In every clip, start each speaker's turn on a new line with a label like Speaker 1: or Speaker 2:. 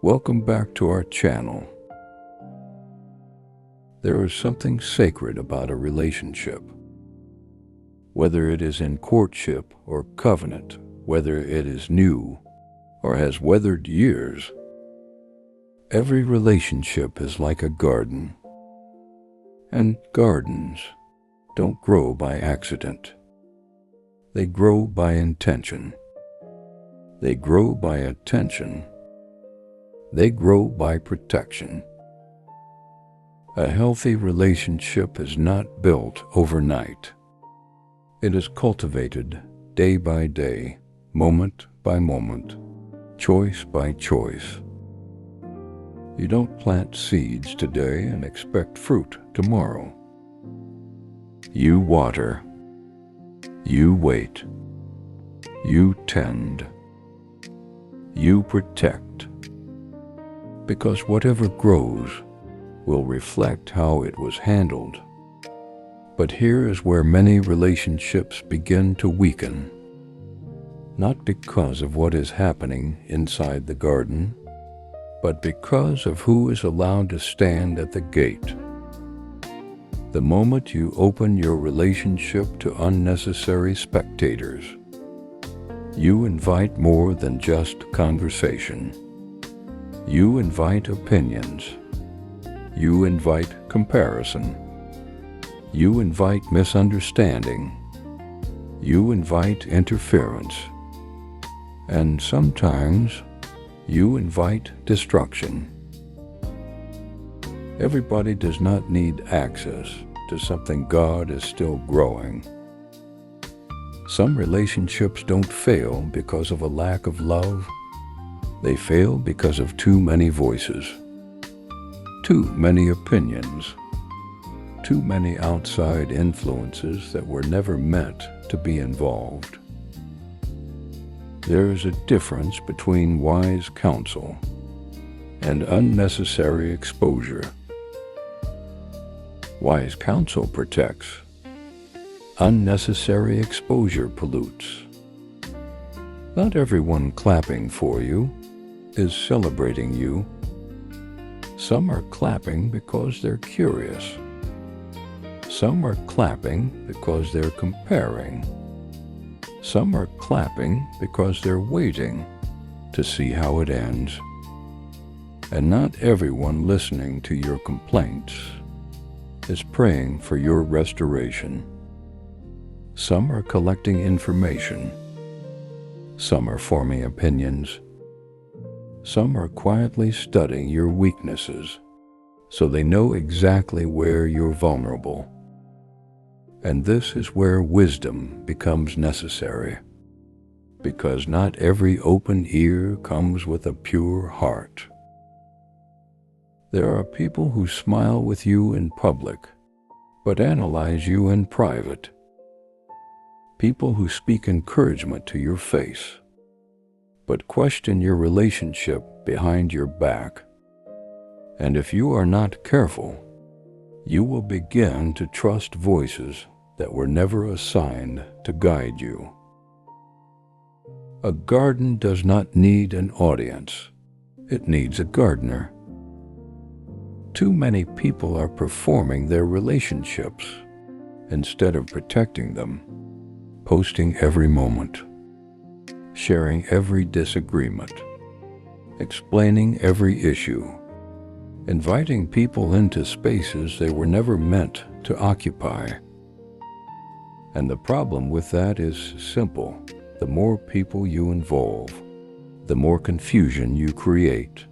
Speaker 1: Welcome back to our channel. There is something sacred about a relationship. Whether it is in courtship or covenant, whether it is new or has weathered years, every relationship is like a garden. And gardens don't grow by accident. They grow by intention. They grow by attention. They grow by protection. A healthy relationship is not built overnight. It is cultivated day by day, moment by moment, choice by choice. You don't plant seeds today and expect fruit tomorrow. You water. You wait. You tend. You protect. Because whatever grows will reflect how it was handled. But here is where many relationships begin to weaken. Not because of what is happening inside the garden, but because of who is allowed to stand at the gate. The moment you open your relationship to unnecessary spectators, you invite more than just conversation. You invite opinions. You invite comparison. You invite misunderstanding. You invite interference. And sometimes you invite destruction. Everybody does not need access to something God is still growing. Some relationships don't fail because of a lack of love. They fail because of too many voices, too many opinions, too many outside influences that were never meant to be involved. There is a difference between wise counsel and unnecessary exposure. Wise counsel protects. Unnecessary exposure pollutes. Not everyone clapping for you is celebrating you. Some are clapping because they're curious. Some are clapping because they're comparing. Some are clapping because they're waiting to see how it ends. And not everyone listening to your complaints is praying for your restoration. Some are collecting information. Some are forming opinions. Some are quietly studying your weaknesses so they know exactly where you're vulnerable. And this is where wisdom becomes necessary, because not every open ear comes with a pure heart. There are people who smile with you in public, but analyze you in private. People who speak encouragement to your face, but question your relationship behind your back. And if you are not careful, you will begin to trust voices that were never assigned to guide you. A garden does not need an audience. It needs a gardener. Too many people are performing their relationships instead of protecting them, posting every moment, sharing every disagreement, explaining every issue, inviting people into spaces they were never meant to occupy. And the problem with that is simple. The more people you involve, the more confusion you create.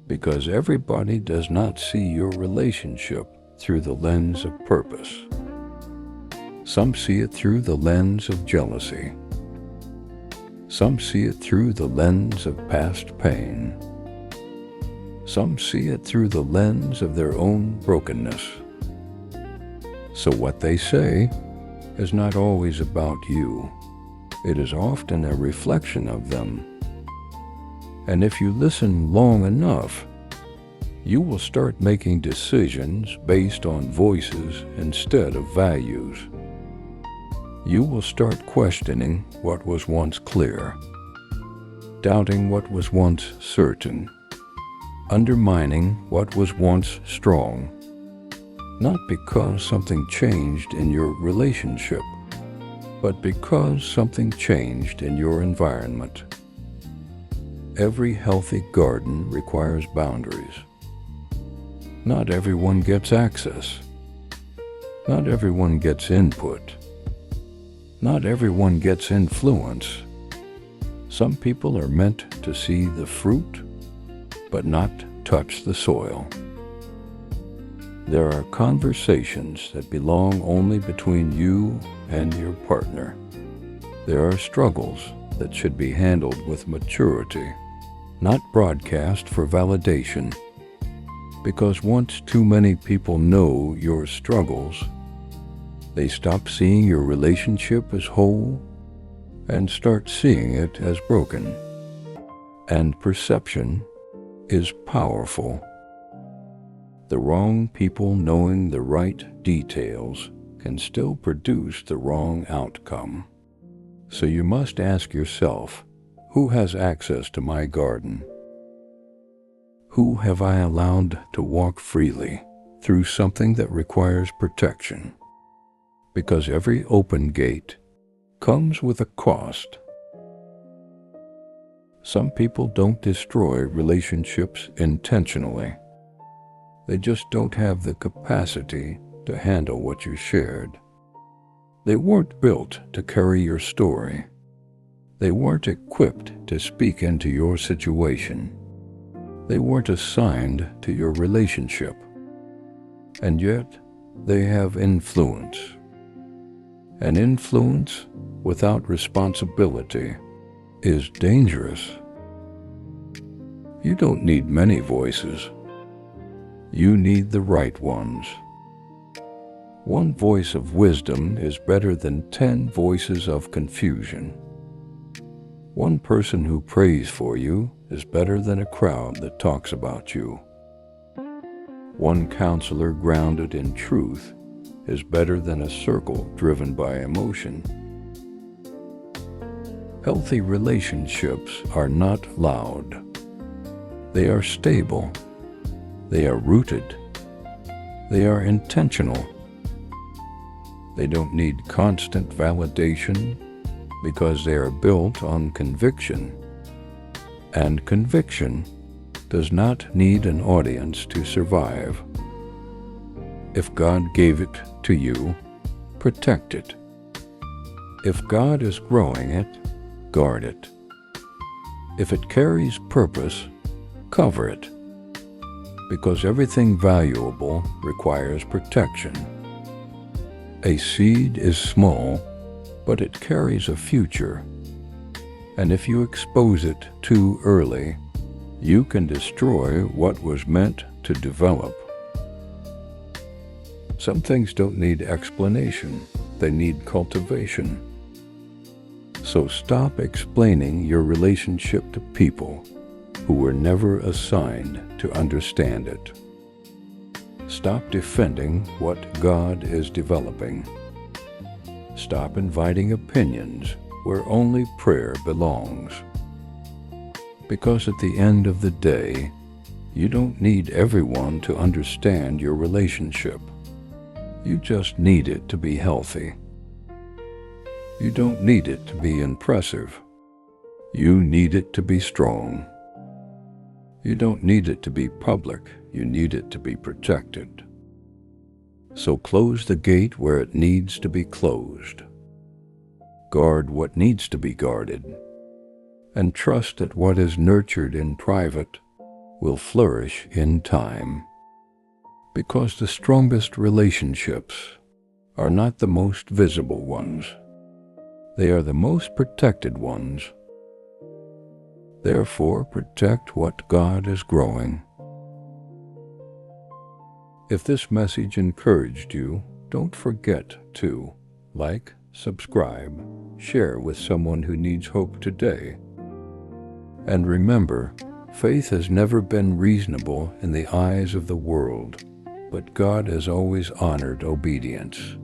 Speaker 1: Because everybody does not see your relationship through the lens of purpose. Some see it through the lens of jealousy. Some see it through the lens of past pain. Some see it through the lens of their own brokenness. So what they say is not always about you. It is often a reflection of them. And if you listen long enough, you will start making decisions based on voices instead of values. You will start questioning what was once clear, doubting what was once certain, undermining what was once strong, not because something changed in your relationship, but because something changed in your environment. Every healthy garden requires boundaries. Not everyone gets access. Not everyone gets input. Not everyone gets influence. Some people are meant to see the fruit, but not touch the soil. There are conversations that belong only between you and your partner. There are struggles that should be handled with maturity, not broadcast for validation. Because once too many people know your struggles, they stop seeing your relationship as whole and start seeing it as broken. And perception is powerful. The wrong people knowing the right details can still produce the wrong outcome. So you must ask yourself, who has access to my garden? Who have I allowed to walk freely through something that requires protection? Because every open gate comes with a cost. Some people don't destroy relationships intentionally. They just don't have the capacity to handle what you shared. They weren't built to carry your story. They weren't equipped to speak into your situation. They weren't assigned to your relationship. And yet, they have influence. And influence without responsibility is dangerous. You don't need many voices. You need the right ones. One voice of wisdom is better than 10 voices of confusion. One person who prays for you is better than a crowd that talks about you. One counselor grounded in truth is better than a circle driven by emotion. Healthy relationships are not loud. They are stable. They are rooted. They are intentional. They don't need constant validation because they are built on conviction. And conviction does not need an audience to survive. If God gave it to you, protect it. If God is growing it, guard it. If it carries purpose, cover it. Because everything valuable requires protection. A seed is small, but it carries a future. And if you expose it too early, you can destroy what was meant to develop. Some things don't need explanation, they need cultivation. So stop explaining your relationship to people who were never assigned to understand it. Stop defending what God is developing. Stop inviting opinions where only prayer belongs. Because at the end of the day, you don't need everyone to understand your relationship. You just need it to be healthy. You don't need it to be impressive. You need it to be strong. You don't need it to be public. You need it to be protected. So close the gate where it needs to be closed. Guard what needs to be guarded. And trust that what is nurtured in private will flourish in time. Because the strongest relationships are not the most visible ones. They are the most protected ones. Therefore, protect what God is growing. If this message encouraged you, don't forget to like, subscribe, share with someone who needs hope today. And remember, faith has never been reasonable in the eyes of the world, but God has always honored obedience.